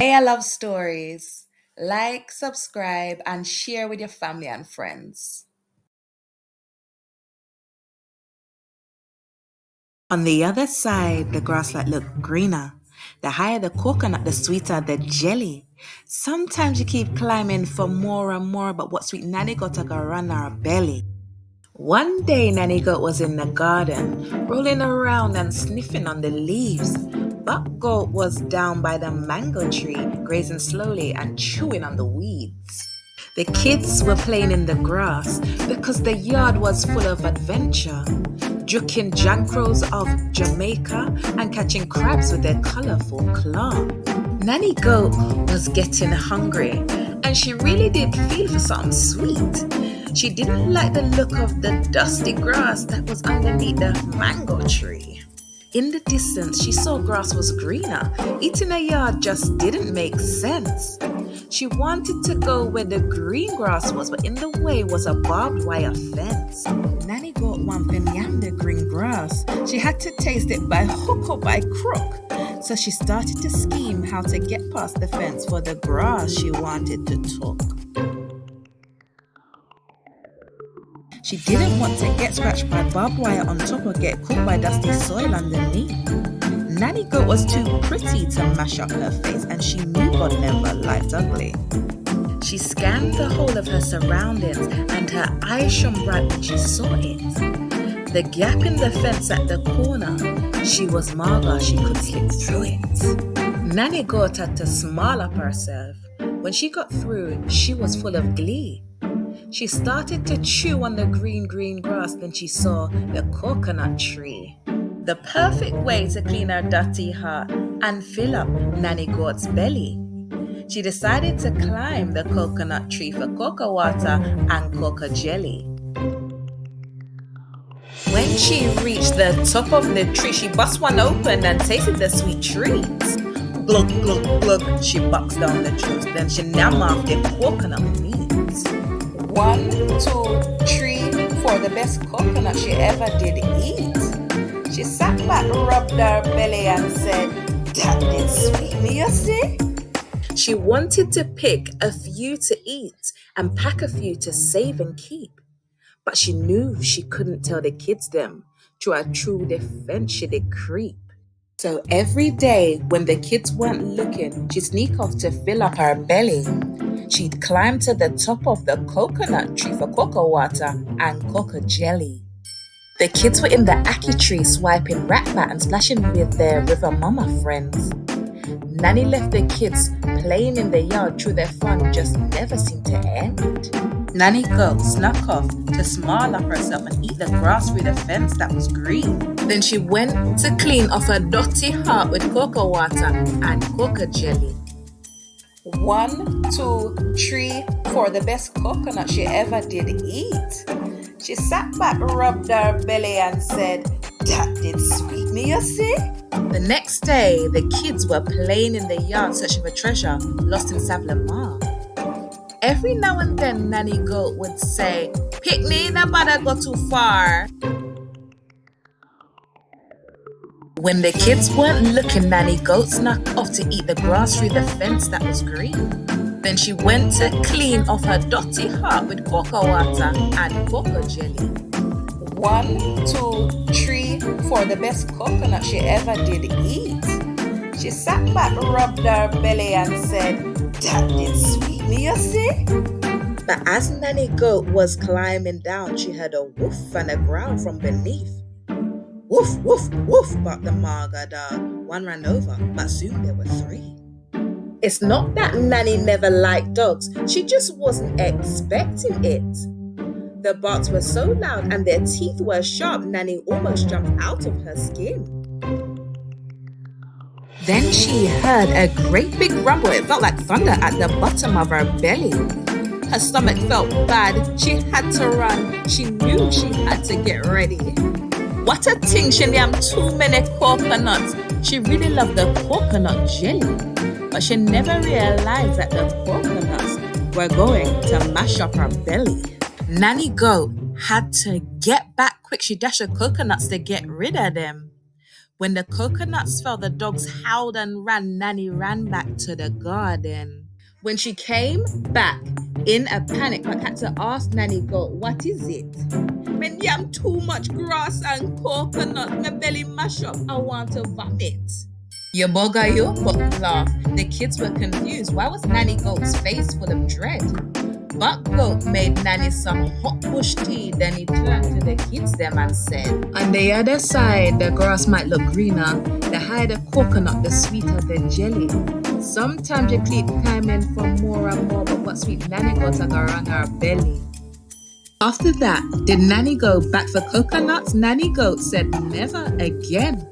Naia Love Stories. Like, subscribe, and share with your family and friends. On the other side, the grassland looked greener. The higher the coconut, the sweeter the jelly. Sometimes you keep climbing for more and more, but what sweet Nanny got to go run our belly. One day, Nanny Goat was in the garden, rolling around and sniffing on the leaves. Buck Goat was down by the mango tree, grazing slowly and chewing on the weeds. The kids were playing in the grass because the yard was full of adventure, juking jankros of Jamaica and catching crabs with their colorful claw. Nanny Goat was getting hungry, and she really did feel for something sweet. She didn't like the look of the dusty grass that was underneath the mango tree. In the distance, she saw grass was greener. Eating a yard just didn't make sense. She wanted to go where the green grass was, but in the way was a barbed wire fence. Nanny Goat wanted yam the green grass. She had to taste it by hook or by crook. So she started to scheme how to get past the fence for the grass she wanted to talk. She didn't want to get scratched by barbed wire on top or get caught by dusty soil underneath. Nanny Goat was too pretty to mash up her face, and she knew God never liked ugly. She scanned the whole of her surroundings, and her eyes shone bright when she saw it. The gap in the fence at the corner, she was mager, she could slip through it. Nanny Goat had to smile up herself. When she got through, she was full of glee. She started to chew on the green grass, then she saw the coconut tree. The perfect way to clean her dirty heart and fill up Nanny Goat's belly. She decided to climb the coconut tree for cocoa water and cocoa jelly. When she reached the top of the tree, she bust one open and tasted the sweet treats. Glug, glug, glug, she boxed down the juice, then she nam off the coconut meat. 1, 2, 3 for the best coconut she ever did eat. She sat back, rubbed her belly and said, "That did sweet me, you see?" She wanted to pick a few to eat and pack a few to save and keep. But she knew she couldn't tell the kids them. Through a true defense she did creep. So every day when the kids weren't looking, she'd sneak off to fill up her belly. She'd climb to the top of the coconut tree for cocoa water and cocoa jelly. The kids were in the ackee tree swiping rat-bat and splashing with their river mama friends. Nanny left the kids playing in the yard through their fun just never seemed to end. Nanny Goat snuck off to smile up herself and eat the grass through the fence that was green. Then she went to clean off her dirty heart with cocoa water and cocoa jelly. 1, 2, 3 for the best coconut she ever did eat. She sat back, rubbed her belly and said, "That did sweet me, you see?" The next day, the kids were playing in the yard searching for treasure lost in Savlamar. Every now and then, Nanny Goat would say, "Picnic, nobody go too far." When the kids weren't looking, Nanny Goat snuck off to eat the grass through the fence that was green. Then she went to clean off her dirty heart with cocoa water and cocoa jelly. 1, 2, 3 for the best coconut she ever did eat. She sat back, rubbed her belly and said, "That did sweet me, you see?" But as Nanny Goat was climbing down, she heard a woof and a growl from beneath. "Woof, woof, woof," barked the maga dog. One ran over, but soon there were 3. It's not that Nanny never liked dogs, she just wasn't expecting it. The barks were so loud and their teeth were sharp, Nanny almost jumped out of her skin. Then she heard a great big rumble. It felt like thunder at the bottom of her belly. Her stomach felt bad. She had to run. She knew she had to get ready. What a thing, she named too many coconuts. She really loved the coconut jelly. But she never realized that the coconuts were going to mash up her belly. Nanny Goat had to get back quick. She dashed her coconuts to get rid of them. When the coconuts fell, the dogs howled and ran. Nanny ran back to the garden. When she came back in a panic, Muck had to ask Nanny Goat, "What is it?" "When yam too much grass and coconut, my belly mash up, I want to vomit." "You bugger you," Buck laughed. The kids were confused. Why was Nanny Goat's face full of dread? Buck Goat made Nanny some hot bush tea. Then he turned to the kids them and said, "On the other side, the grass might look greener. The higher the coconut, the sweeter the jelly. Sometimes you keep climbing for more and more, but what sweet Nanny Goat are gonna run her belly." After that, did Nanny go back for coconuts? Nanny Goat said never again.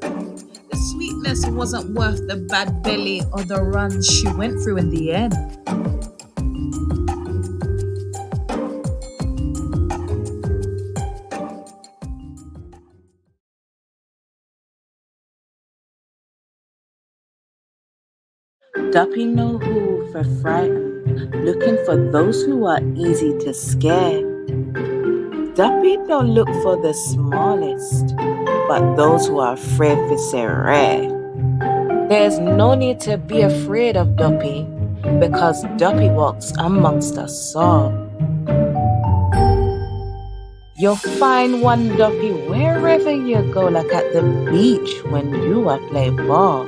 The sweetness wasn't worth the bad belly or the runs she went through in the end. Duppy Know for frighten, looking for those who are easy to scare. Duppy don't look for the smallest, but those who are afraid to say rare. There's no need to be afraid of Duppy, because Duppy walks amongst us all. You'll find one Duppy wherever you go, like at the beach when you are play ball.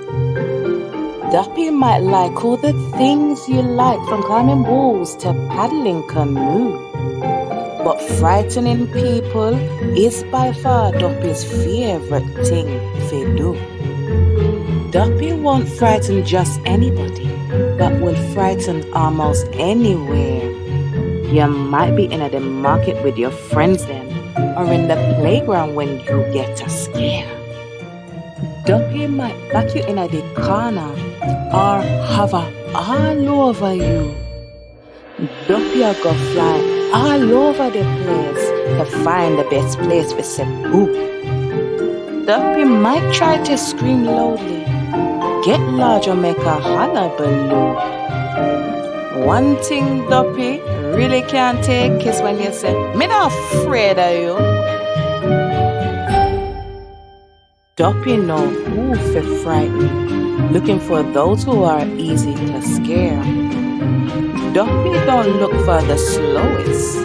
Duppy might like all the things you like, from climbing walls to paddling canoe. But frightening people is by far Duppy's favorite thing to do. Duppy won't frighten just anybody, but will frighten almost anywhere. You might be in the market with your friends then, or in the playground when you get a scare. Duppy might back you in the corner or hover all over you. Duppy will go fly all over the place to find the best place for say boo. Duppy might try to scream loudly, get large or make a hullabaloo. One thing Duppy really can't take is when you say, "Me not afraid of you." Duppy know who for frighten, looking for those who are easy to scare. Duppy don't look for the slowest,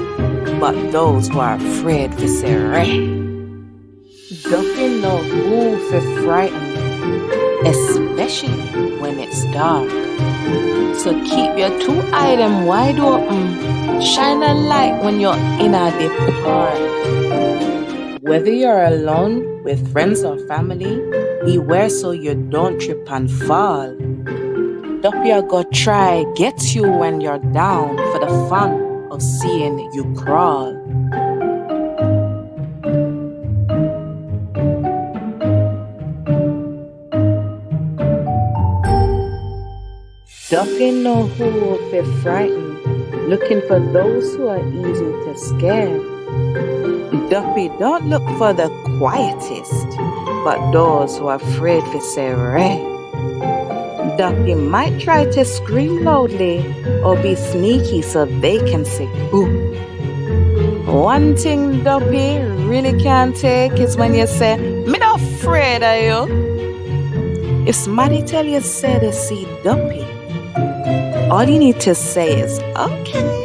but those who are afraid to say reh. Duppy know who for frighten, especially when it's dark. So keep your two eyes wide open, shine a light when you're in a deep park. Whether you're alone with friends or family, beware so you don't trip and fall. Duppy go try get you when you're down for the fun of seeing you crawl. Duppy know who will be frightened, looking for those who are easy to scare. Duppy don't look for the quietest, but those who are afraid to say reh. Duppy might try to scream loudly or be sneaky so they can say boo. One thing Duppy really can't take is when you say, "Me not afraid of you." If somebody tell you say they see Duppy, all you need to say is, "Okay."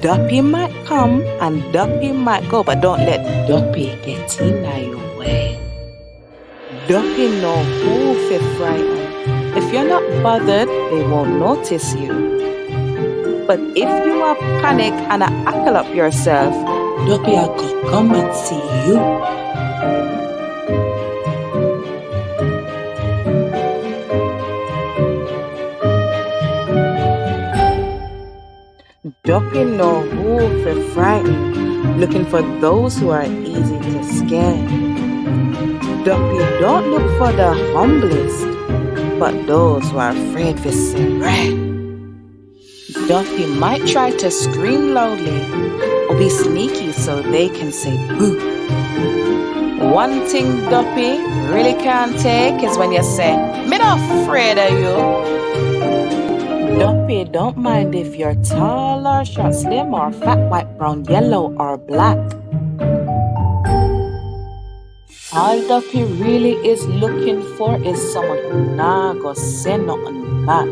Duppy might come and Duppy might go, but don't let Duppy get in your way. Duppy know who to frighten. If you're not bothered, they won't notice you. But if you are panic and ackle up yourself, Duppy will come and see you. Duppy know who for frighten, looking for those who are easy to scare. Duppy don't look for the humblest, but those who are afraid to say reh. Duppy might try to scream loudly or be sneaky so they can say boo. One thing Duppy really can't take is when you say, "Me not afraid of you." Duppy don't mind if you're tall or short, slim or fat, white, brown, yellow or black. All Duppy really is looking for is someone who nah go say nothing back.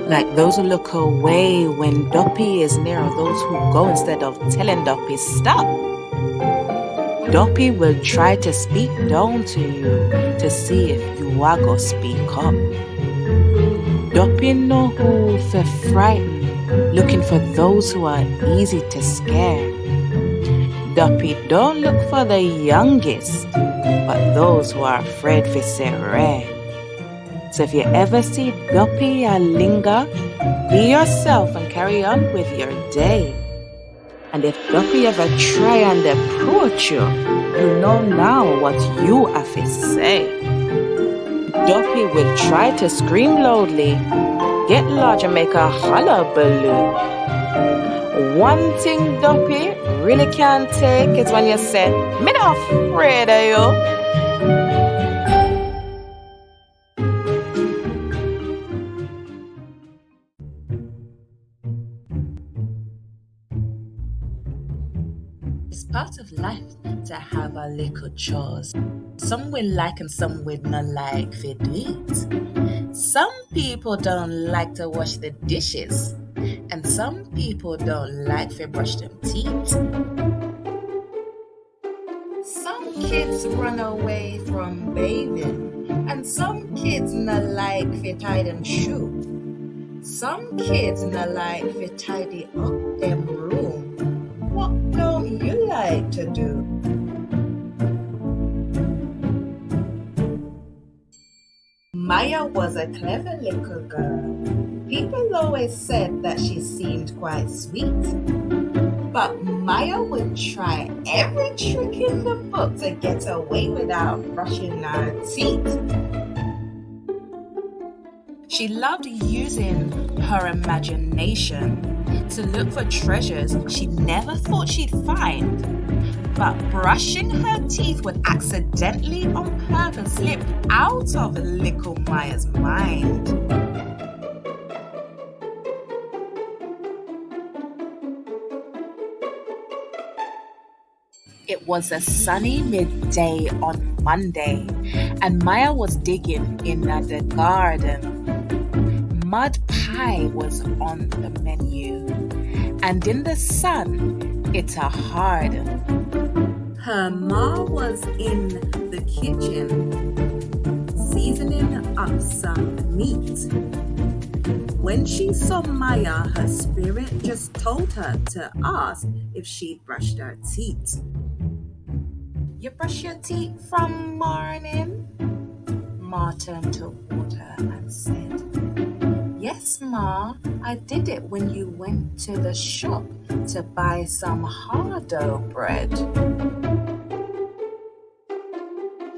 Like those who look away when Duppy is near, or those who go instead of telling Duppy stop. Duppy will try to speak down to you to see if you are go speak up. Duppy know who for frighten, looking for those who are easy to scare. Duppy don't look for the youngest, but those who are afraid for say rare. So if you ever see Duppy or linger, be yourself and carry on with your day. And if Duppy ever try and approach you, you know now what you have to say. Duppy will try to scream loudly, get large and make a hullabaloo. One thing Duppy really can't take is when you say, "Me not afraid of you." It's part of life to have a little chores. Some will like and some will not like to do it. Some people don't like to wash the dishes, and some people don't like to brush them teeth. Some kids run away from bathing, and some kids not like to tie them shoe. Some kids not like to tidy up them room. What don't you like to do? Maya was a clever little girl. People always said that she seemed quite sweet. But Maya would try every trick in the book to get away without brushing her teeth. She loved using her imagination to look for treasures she never thought she'd find. But brushing her teeth would accidentally on purpose slip out of little Maya's mind. It was a sunny midday on Monday, and Maya was digging in the garden. Mud pie was on the menu, and in the sun, it's a hard. Her ma was in the kitchen, seasoning up some meat. When she saw Maya, her spirit just told her to ask if she'd brushed her teeth. "You brush your teeth from morning?" Ma turned toward her and said, "Yes, Ma, I did it when you went to the shop to buy some hardo bread."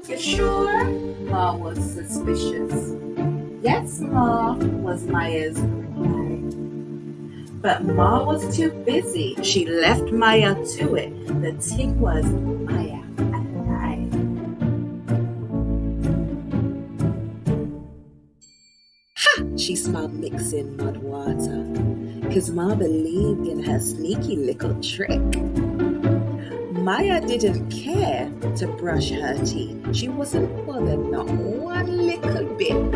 "You sure?" Ma was suspicious. "Yes, Ma," was Maya's reply. But Ma was too busy. She left Maya to it. The thing was Maya alive. Ha! She smiled mixing mud water, 'cause Ma believed in her sneaky little trick. Maya didn't care to brush her teeth. She wasn't bothered not one little bit.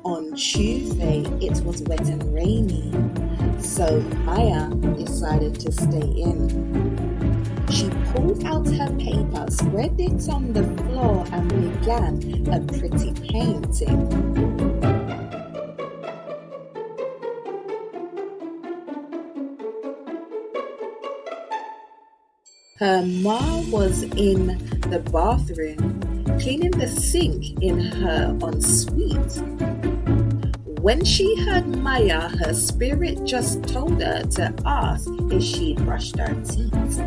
On Tuesday, it was wet and rainy, so Maya decided to stay in. She pulled out her paper, spread it on the floor, and began a pretty painting. Her ma was in the bathroom, cleaning the sink in her ensuite. When she heard Maya, her spirit just told her to ask if she'd brushed her teeth.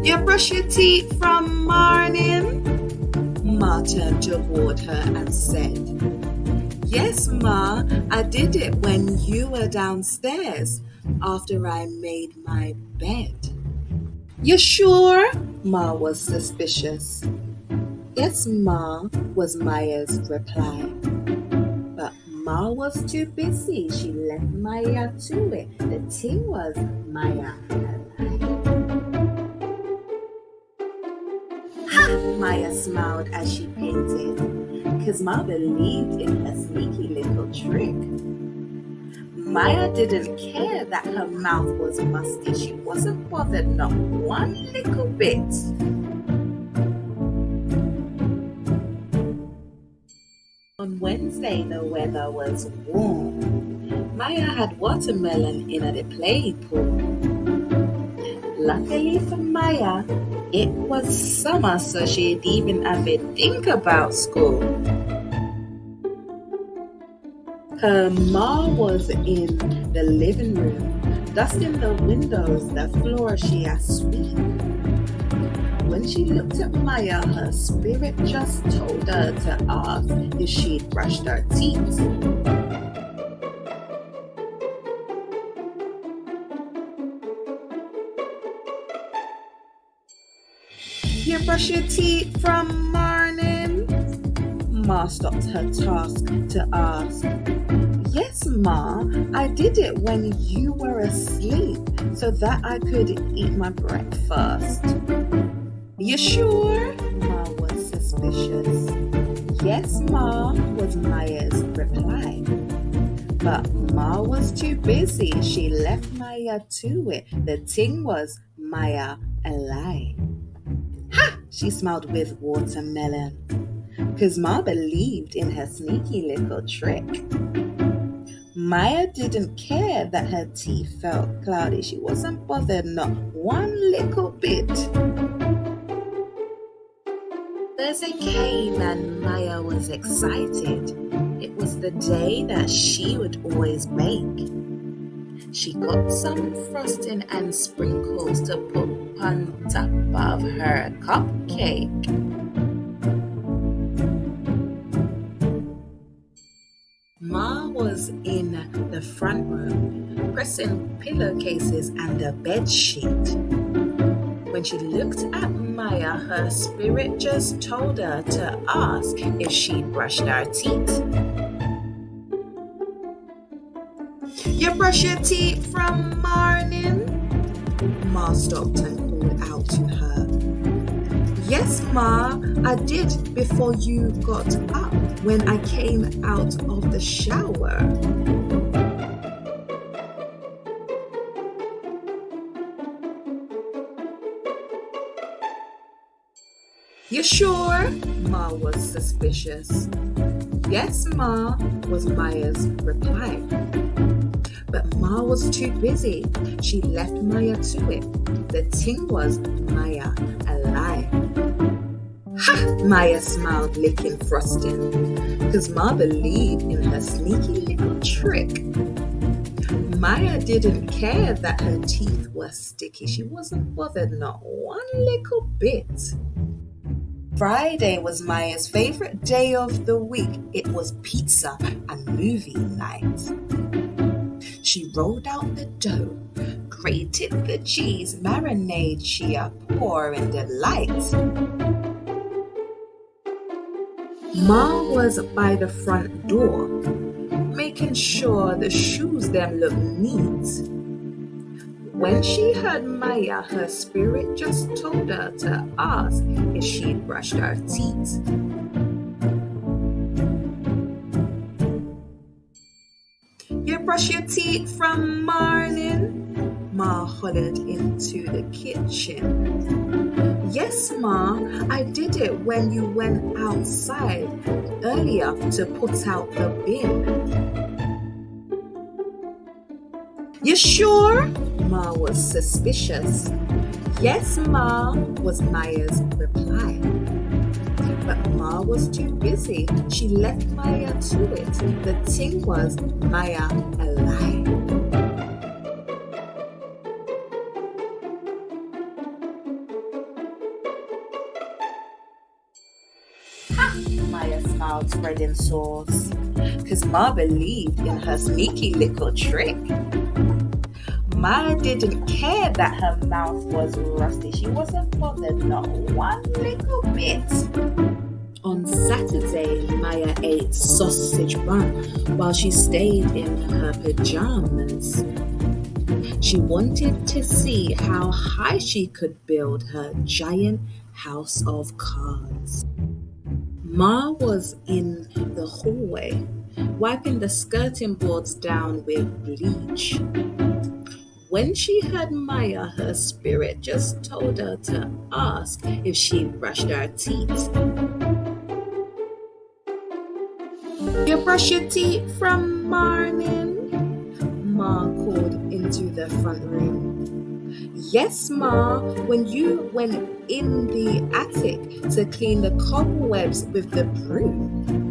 "You brush your teeth from morning?" Ma turned toward her and said, "Yes, Ma, I did it when you were downstairs after I made my bed." "You sure?" Ma was suspicious. "Yes, Ma," was Maya's reply. But Ma was too busy. She left Maya to it. The thing was Maya alive. Maya smiled as she painted, because Ma believed in her sneaky little trick. Maya didn't care that her mouth was musty. She wasn't bothered not one little bit. On Wednesday, the weather was warm. Maya had watermelon in the play pool. Luckily for Maya, it was summer, so she didn't even have to think about school. Her ma was in the living room, dusting the windows, the floor she had swept. When she looked at Maya, her spirit just told her to ask if she'd brushed her teeth. You brush your teeth from morning? Ma stopped her task to ask. Yes, Ma, I did it when you were asleep so that I could eat my breakfast. You sure? Ma was suspicious. Yes, Ma, was Maya's reply. But Ma was too busy. She left Maya to it. The thing was, Maya a lie. Ha! She smiled with watermelon. Because Ma believed in her sneaky little trick. Maya didn't care that her teeth felt cloudy. She wasn't bothered not one little bit. Thursday came and Maya was excited. It was the day that she would always bake. She got some frosting and sprinkles to put on top of her cupcake. Ma was in the front room, pressing pillowcases and the bed sheet. When she looked at Maya, her spirit just told her to ask if she'd brushed her teeth. You brush your teeth from morning? Ma stopped and called out to her. Yes, Ma, I did before you got up when I came out of the shower. You sure? Ma was suspicious. Yes, Ma, was Maya's reply. But Ma was too busy. She left Maya to it. The thing was, Maya a lie. Ha! Maya smiled, licking frosting, because Ma believed in her sneaky little trick. Maya didn't care that her teeth were sticky. She wasn't bothered not one little bit. Friday was Maya's favorite day of the week. It was pizza and movie night. She rolled out the dough, grated the cheese, marinade she poured in the light. Ma was by the front door, making sure the shoes them looked neat. When she heard Maya, her spirit just told her to ask if she'd brushed her teeth. You brush your teeth from morning? Ma hollered into the kitchen. Yes, Ma, I did it when you went outside earlier to put out the bin. You sure? Ma was suspicious. Yes, Ma, was Maya's reply. But Ma was too busy. She left Maya to it. The thing was, Maya a lie. Ha! Maya smiled, spreading sauce, because Ma believed in her sneaky little trick. Maya didn't care that her mouth was rusty. She wasn't bothered not one little bit. On Saturday, Maya ate sausage bun while she stayed in her pajamas. She wanted to see how high she could build her giant House of Cards. Ma was in the hallway, wiping the skirting boards down with bleach. When she heard Maya, her spirit just told her to ask if she brushed her teeth. You brush your teeth from morning? Ma called into the front room. Yes, Ma, when you went in the attic to clean the cobwebs with the broom.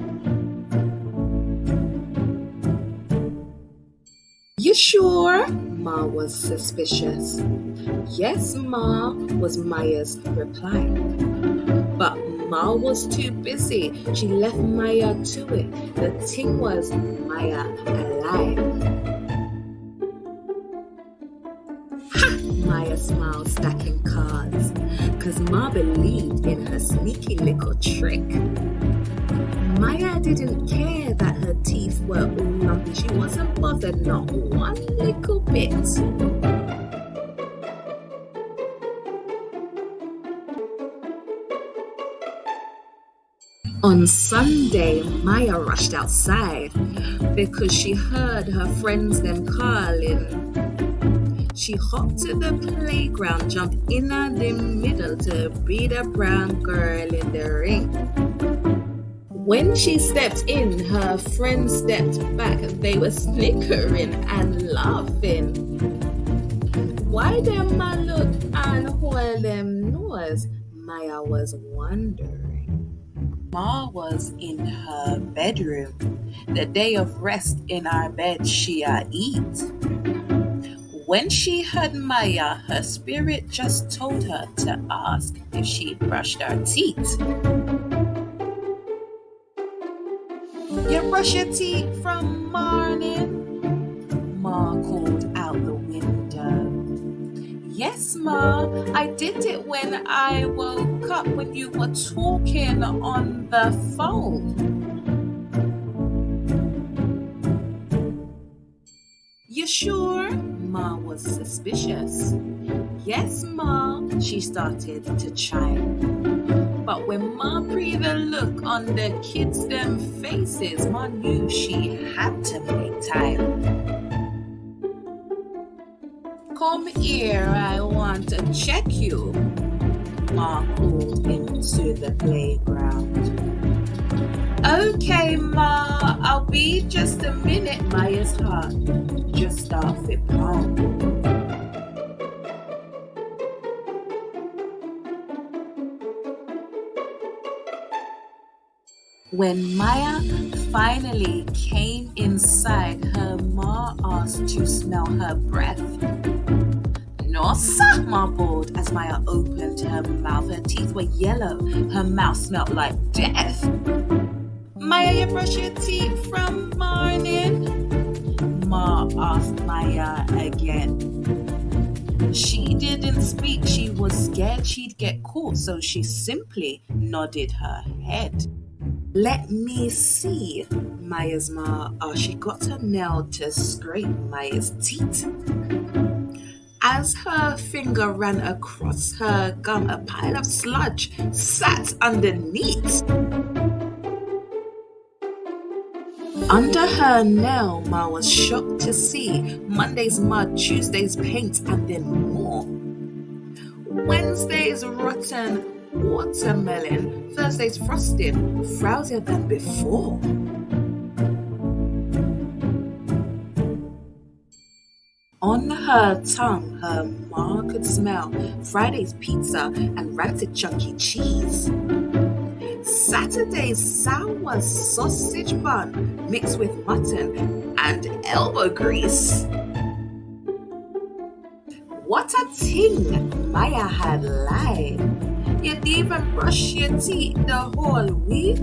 You sure? Ma was suspicious. Yes, Ma, was Maya's reply. But Ma was too busy. She left Maya to it. The thing was, Maya alive. Ha! Maya smiled, stacking cards, because Ma believed in her sneaky little trick. Maya didn't care that her teeth were all lumpy. She wasn't bothered, not one little bit. On Sunday, Maya rushed outside because she heard her friends them calling. She hopped to the playground, jumped in at the middle to be the brown girl in the ring. When she stepped in, her friends stepped back. They were snickering and laughing. Why them a look and hold them nose? Maya was wondering. Ma was in her bedroom. The day of rest in our bed she eat. When she heard Maya, her spirit just told her to ask if she brushed her teeth. You brush your teeth from morning? Ma called out the window. Yes, Ma, I did it when I woke up when you were talking on the phone. You sure? Ma was suspicious. Yes, Ma, she started to chime. But when Ma breathed a look on the kids' them faces, Ma knew she had to make time. Come here, I want to check you. Ma called into the playground. Okay, Ma, I'll be just a minute. Maya's heart just started pounding. When Maya finally came inside, her Ma asked to smell her breath. No, sir, Ma bawled as Maya opened her mouth. Her teeth were yellow. Her mouth smelled like death. Maya, you brush your teeth from morning? Ma asked Maya again. She didn't speak. She was scared she'd get caught, so she simply nodded her head. Let me see, Maya's Ma asked. She got her nail to scrape Maya's teeth. As her finger ran across her gum, a pile of sludge sat underneath. Under her nail, Ma was shocked to see Monday's mud, Tuesday's paint, and then more. Wednesday's rotten watermelon, Thursday's frosting, frowsier than before. On her tongue, her Ma could smell Friday's pizza and rancid chunky cheese. Saturday's sour sausage bun mixed with mutton and elbow grease. What a ting! Maya had lied. You'd even brush your teeth the whole week?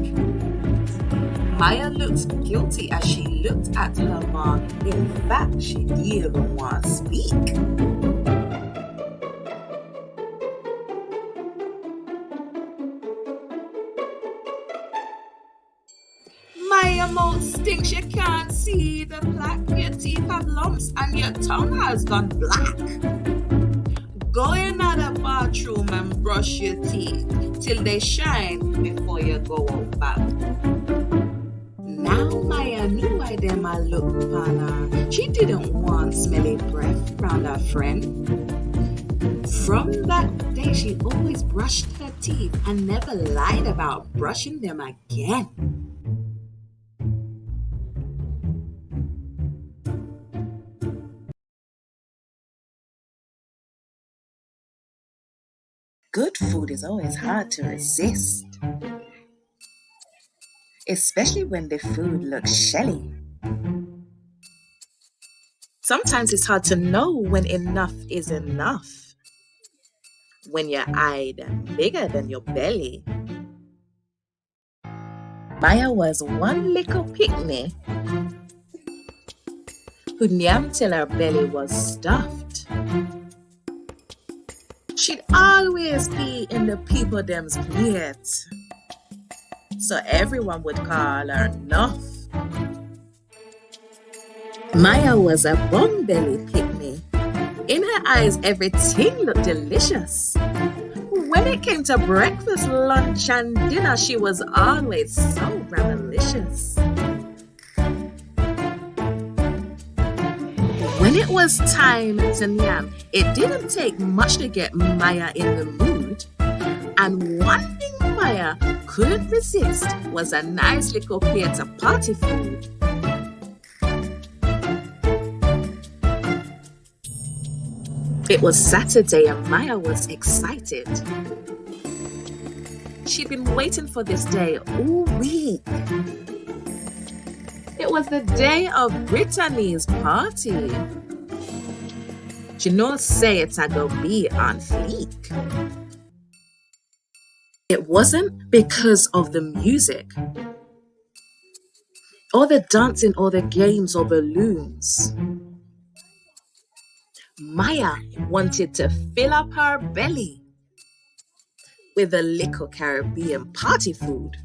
Maya looked guilty as she looked at her Ma. In fact, she didn't even want to speak. Maya mouth stinks, you can't see the plaque. Your teeth have lumps and your tongue has gone black. Go in at the bathroom and brush your teeth till they shine before you go out back. Now Maya knew why them a look upon her. She didn't want smelly breath round her friend. From that day, she always brushed her teeth and never lied about brushing them again. Good food is always hard to resist, especially when the food looks shelly. Sometimes it's hard to know when enough is enough, when your eye bigger than your belly. Maya was one little picnic who yammed till her belly was stuffed. She'd always be in the people them's plate, so everyone would call her Nuff. Maya was a bum belly picnic. In her eyes, everything looked delicious. When it came to breakfast, lunch, and dinner, she was always so ramalicious. When it was time to yam, it didn't take much to get Maya in the mood. And one thing Maya couldn't resist was a nice little plate of party food. It was Saturday and Maya was excited. She'd been waiting for this day all week. It was the day of Brittany's party. She knows say it's a go be on fleek. It wasn't because of the music, or the dancing, or the games, or balloons. Maya wanted to fill up her belly with a little Caribbean party food.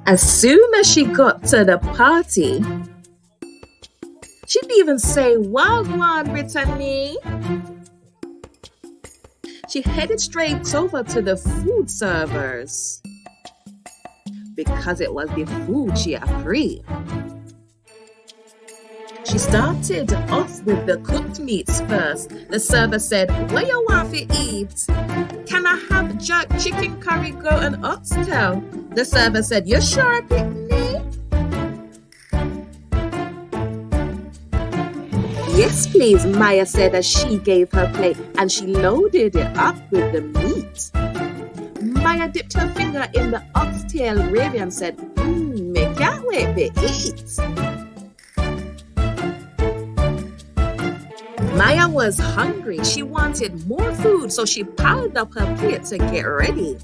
As soon as she got to the party, she'd even say, "Wagwan, Brittany." She headed straight over to the food servers because it was the food she approved. She started off with the cooked meats first. The server said, "What you want to eat? Can I have jerk chicken, curry, goat, and oxtail?" The server said, "You sure, Pitney?" "Yes, please," Maya said as she gave her plate and she loaded it up with the meat. Maya dipped her finger in the oxtail gravy and said, "Me can't wait to eat." Maya was hungry. She wanted more food, so she piled up her plate to get ready.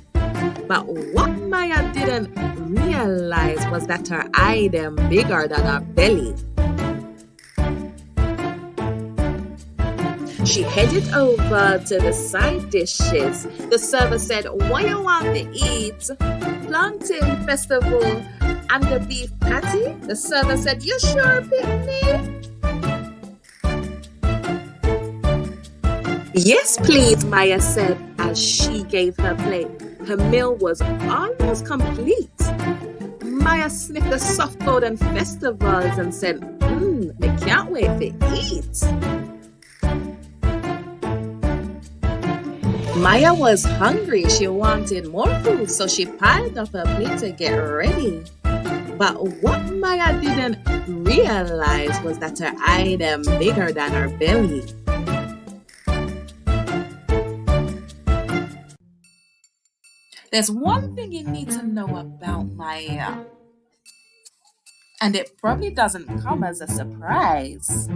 But what Maya didn't realize was that her eye them bigger than her belly. She headed over to the side dishes. The server said, "What you want to eat? Plantain festival and the beef patty?" The server said, "You sure, Pitney?" "Yes, please," Maya said as she gave her plate. Her meal was almost complete. Maya sniffed the soft golden festivals and said, "I can't wait to eat." Maya was hungry. She wanted more food, so she piled up her plate to get ready. But what Maya didn't realize was that her item bigger than her belly. There's one thing you need to know about Maya, and it probably doesn't come as a surprise.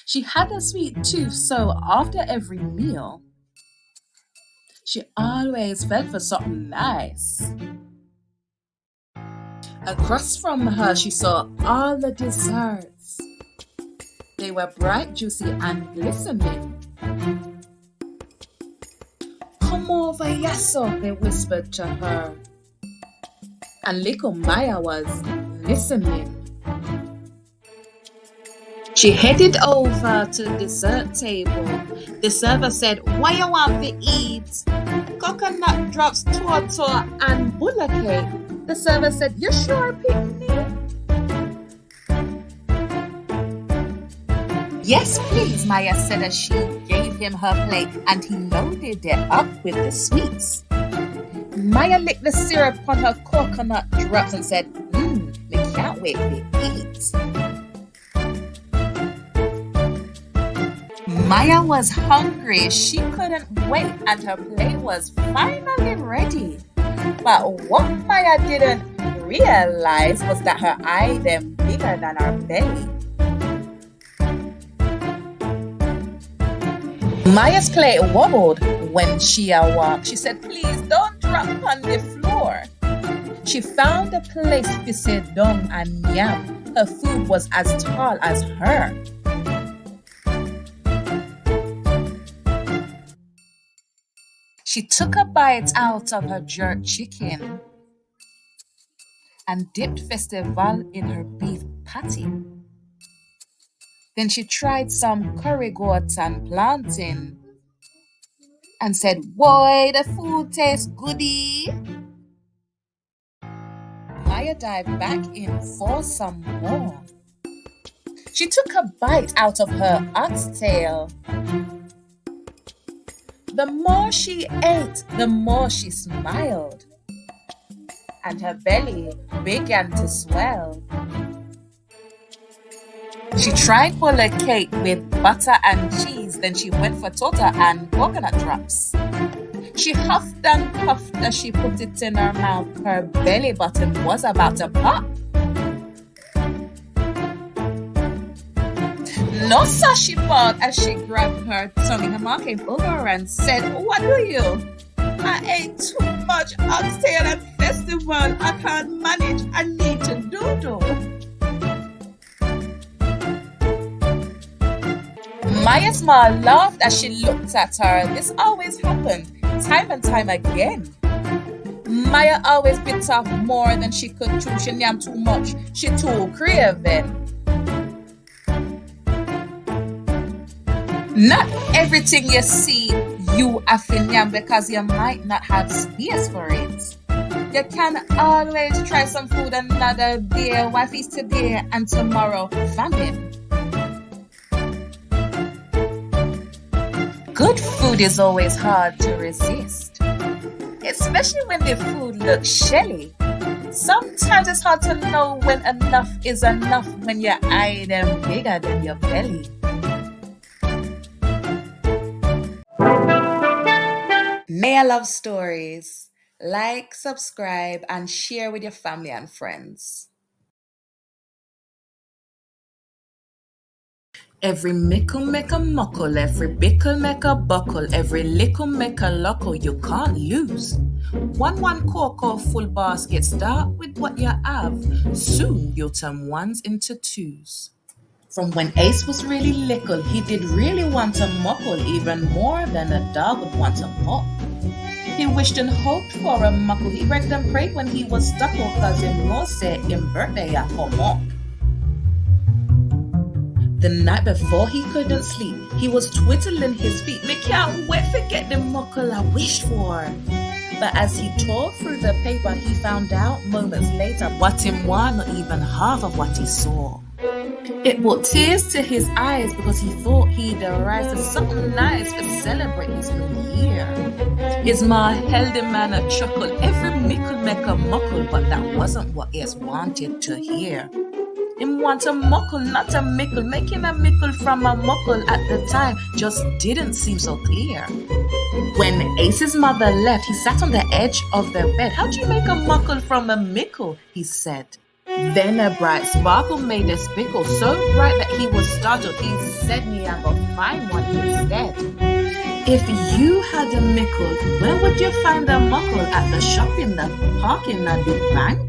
She had a sweet tooth, so after every meal, she always felt for something nice. Across from her, she saw all the desserts. They were bright, juicy, and glistening. "Come over, Yasso," they whispered to her. And little Maya was listening. She headed over to the dessert table. The server said, "What you want to eat?" "Coconut drops, torta, and bulla cake." The server said, "You sure, Pitney?" "Yes, please," Maya said as she gave him her plate and he loaded it up with the sweets. Maya licked the syrup on her coconut drops and said, "I can't wait to eat." Maya was hungry. She couldn't wait and her plate was finally ready. But what Maya didn't realize was that her eye them bigger than her belly. Maya's plate wobbled when she awoke. She said, "Please don't drop on the floor." She found a place to sit down and yam. Her food was as tall as her. She took a bite out of her jerk chicken and dipped Festival in her beef patty. Then she tried some curry goat and plantain and said, "Boy, the food tastes goody." Maya dived back in for some more. She took a bite out of her oxtail. The more she ate, the more she smiled, and her belly began to swell. She tried bulla cake with butter and cheese, then she went for torta and coconut drops. She huffed and puffed as she put it in her mouth. Her belly button was about to pop. "No, sir," she thought as she grabbed her tummy. Her mom came over and said, "What do you?" "I ate too much oxtail at festival. I can't manage. I need to do." Maya's mom laughed as she looked at her. This always happened, time and time again. Maya always bit off more than she could chew. She yam too much. She too craving. Not everything you see you have to yam because you might not have space for it. You can always try some food another day. Why feast today and tomorrow famine? Good food is always hard to resist, especially when the food looks shelly. Sometimes it's hard to know when enough is enough when your eye them bigger than your belly. Naia loves stories. Like, subscribe, and share with your family and friends. Every mickle make a muckle, every bickle make a buckle, every lickle make a lockle, you can't lose. One cocoa full basket, start with what you have. Soon you'll turn ones into twos. From when Ace was really little, he did really want a muckle, even more than a dog would want a pup. He wished and hoped for a muckle. He begged and prayed when he was stuck, cause him no say him birthday a come up. The night before he couldn't sleep, he was twiddling his feet. Me can't wait to get the muckle I wished for. But as he tore through the paper, he found out moments later what him was not even half of what he saw. It brought tears to his eyes because he thought he'd arrived at something nice to celebrate his new year. His ma held him and a chuckle. Every mickle make a muckle, but that wasn't what Ace wanted to hear. Him want a muckle, not a mickle. Making a mickle from a muckle at the time just didn't seem so clear. When Ace's mother left, he sat on the edge of the bed. "How do you make a muckle from a mickle?" he said. Then a bright sparkle made a spickle, so bright that he was startled. He said, "Me, I go find one instead." If you had a mickle, where would you find a muckle? At the shop, in the park, in the big bank?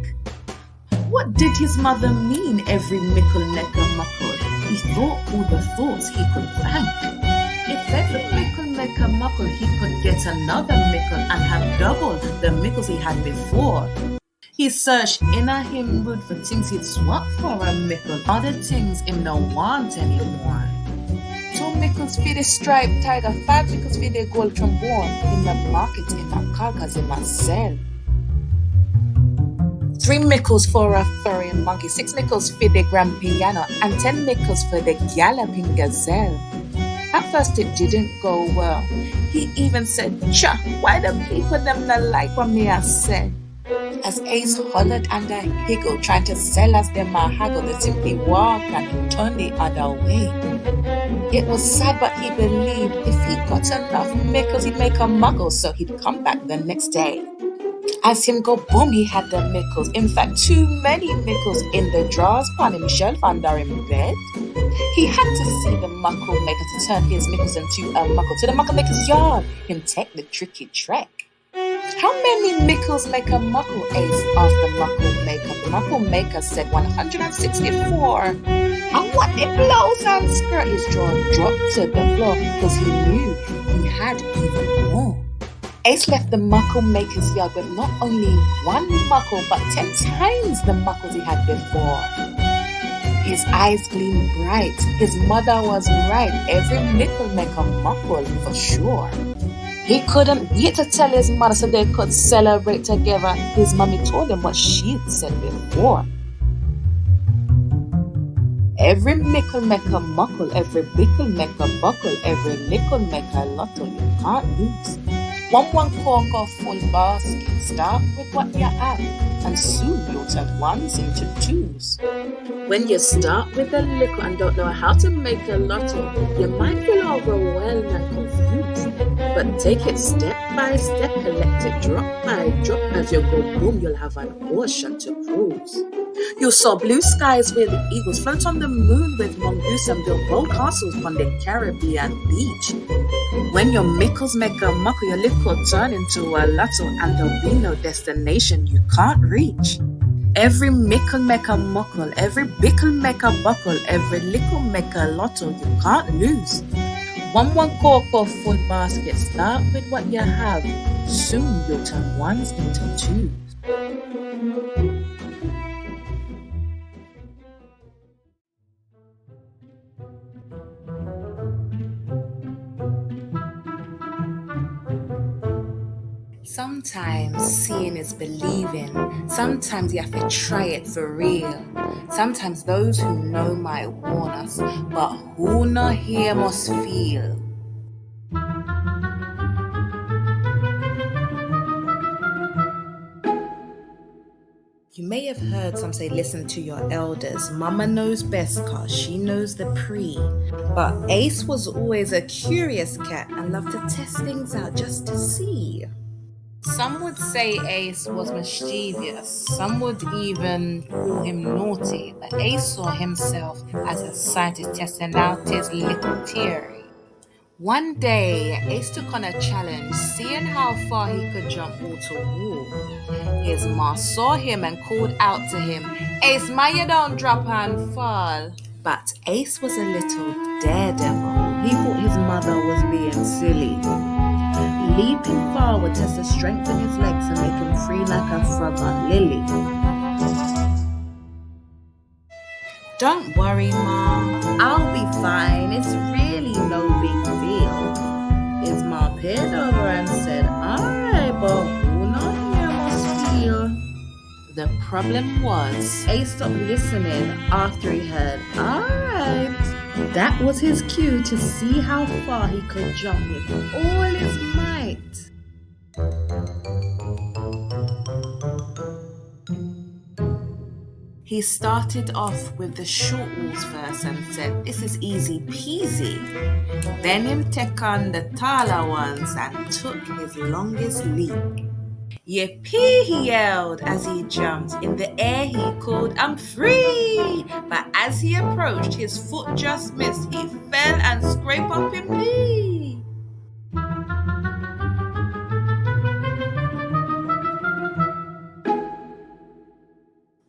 What did his mother mean, every mickle neck a muckle? He thought all the thoughts he could thank. If every mickle neck a muckle, he could get another mickle and have double the mickles he had before. He searched inner him wood for things he'd swap for a Mickle. Other things him no want anymore. 2 Mickles for the striped tiger, 5 Mickles for the gold trombone. In the market, in the carcass, in my cell. 3 Mickles for a furry monkey, 6 Mickles for the grand piano, and 10 Mickles for the galloping gazelle. At first it didn't go well. He even said, "Cha, why the people them not like what me I said?" As Ace hollered and a higgle, trying to sell us them a haggle, they simply walked and turned the other way. It was sad, but he believed if he got enough Mickles, he'd make a Muckle, so he'd come back the next day. As him go boom, he had the Mickles. In fact, too many Mickles in the drawers on him shelf under him bed. He had to see the Muckle maker to turn his Mickles into a Muckle. To the Muckle maker's yard, him take the tricky trek. How many Mickles make a Muckle, Ace? asked the Muckle maker. The Muckle maker said 164. And what the blows and skirt, his jaw dropped to the floor because he knew he had even more. Ace left the Muckle maker's yard with not only 1 Muckle, but 10 times the Muckles he had before. His eyes gleamed bright. His mother was right. Every Mickle make a Muckle for sure. He couldn't wait to tell his mother so they could celebrate together. His mommy told him what she'd said before. Every Mickle make a Muckle, every Bickle make a buckle, every Lickle make a lotto, you can't lose. One cork or full basket, start with what you have, and soon you'll turn ones into twos. When you start with a lickle and don't know how to make a lotto, you might feel overwhelmed and confused. But take it step by step, collect it drop by drop. As you go boom, you'll have an ocean to cruise. You saw blue skies with eagles, float on the moon with mongoose, and build gold castles on the Caribbean beach. When your Mickles make a Muckle, your lick will turn into a lotto, and there'll be no destination you can't reach. Every Mickle make a Muckle, every Bickle make a buckle, every Lickle make a lotto, you can't lose. One cork or full basket, start with what you have, soon you'll turn ones into twos. Sometimes seeing is believing. Sometimes you have to try it for real. Sometimes those who know might warn us, but who not hear must feel. You may have heard some say listen to your elders. Mama knows best cause she knows the pre. But Ace was always a curious cat and loved to test things out just to see. Some would say Ace was mischievous, some would even call him naughty, but Ace saw himself as a scientist testing out his little theory. One day, Ace took on a challenge, seeing how far he could jump wall to wall. His ma saw him and called out to him, "Ace, ma, you don't drop and fall." But Ace was a little daredevil. He thought his mother was being silly. Leaping far would test the strength in his legs and make him free like a frog on Lily. "Don't worry, Mom, I'll be fine. It's really no big deal." His mom peered over and said, "Alright, but who not here must feel." The problem was, Ace stopped listening after he heard, "Alright." That was his cue to see how far he could jump with all his might. He started off with the short walls first and said, "This is easy peasy." Then him take on the taller ones and took his longest leap. "Yippee!" he yelled as he jumped. In the air he called, "I'm free!" But as he approached, his foot just missed. He fell and scraped up his knee.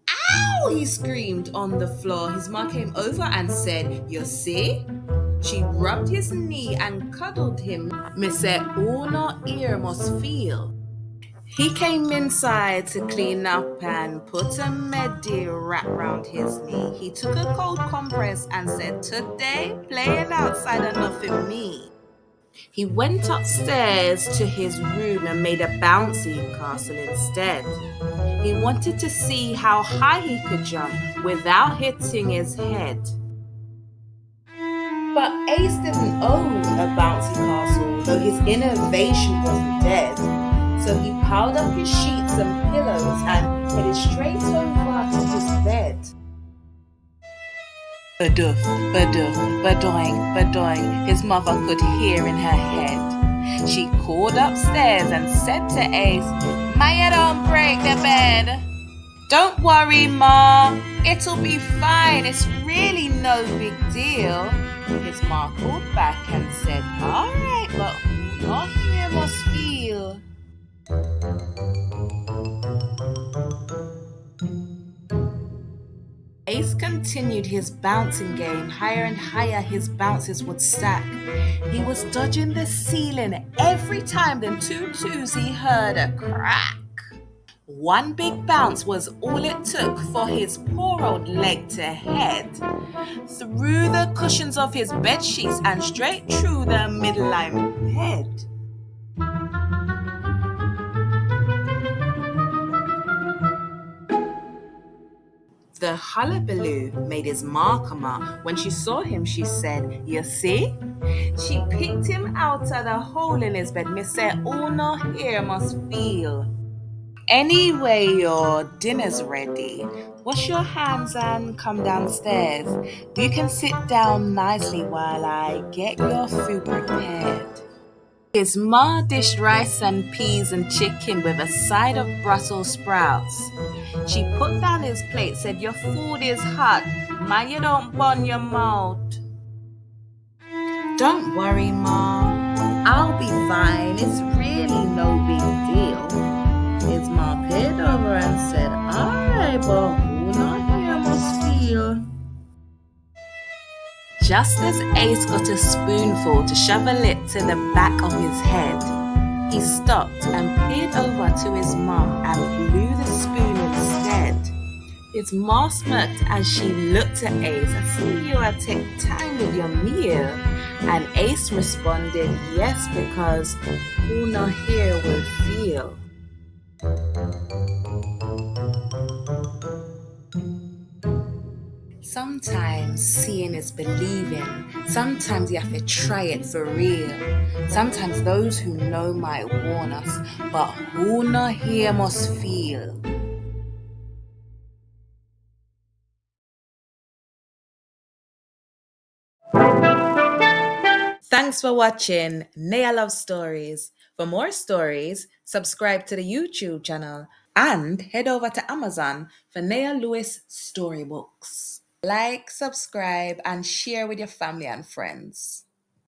"Ow!" he screamed on the floor. His mom came over and said, "You see?" She rubbed his knee and cuddled him. "Me say, who no ear must feel." He came inside to clean up and put a medi wrap round his knee. He took a cold compress and said, "Today, playing outside are nothing me." He went upstairs to his room and made a bouncy castle instead. He wanted to see how high he could jump without hitting his head. But Ace didn't own a bouncy castle, though his innovation wasn't dead. So he piled up his sheets and pillows and headed straight over to his bed. Badoof, badoof, badoing, badoing, his mother could hear in her head. She called upstairs and said to Ace, "Maya, don't break the bed." "Don't worry, Ma, it'll be fine, it's really no big deal." His ma called back and said, "Alright, but not here must feel." Ace continued his bouncing game. Higher and higher his bounces would stack. He was dodging the ceiling every time, then two twos he heard a crack. One big bounce was all it took for his poor old leg to head through the cushions of his bed sheets and straight through the midline bed. The hullabaloo made his ma come out. When she saw him, she said, "You see?" She picked him out of the hole in his bed. "Me say, oh no, here must feel." "Anyway, your dinner's ready. Wash your hands and come downstairs. You can sit down nicely while I get your food prepared." His ma dished rice and peas and chicken with a side of Brussels sprouts. She put down his plate, said, "Your food is hot. Mind you don't burn your mouth." "Don't worry, Ma. I'll be fine. It's really no big deal." His ma peered over and said, "Alright, but who not here must feel." Just as Ace got a spoonful to shovel it to the back of his head, he stopped and peered over to his mum and blew the spoon instead. His ma smirked as she looked at Ace. "I see you take time with your meal." And Ace responded, "Yes, because who not here will feel." Sometimes seeing is believing. Sometimes you have to try it for real. Sometimes those who know might warn us, but who not here must feel. Thanks for watching Naia Love Stories. For more stories, subscribe to the YouTube channel and head over to Amazon for Naia Lewis storybooks. Like, subscribe, and share with your family and friends.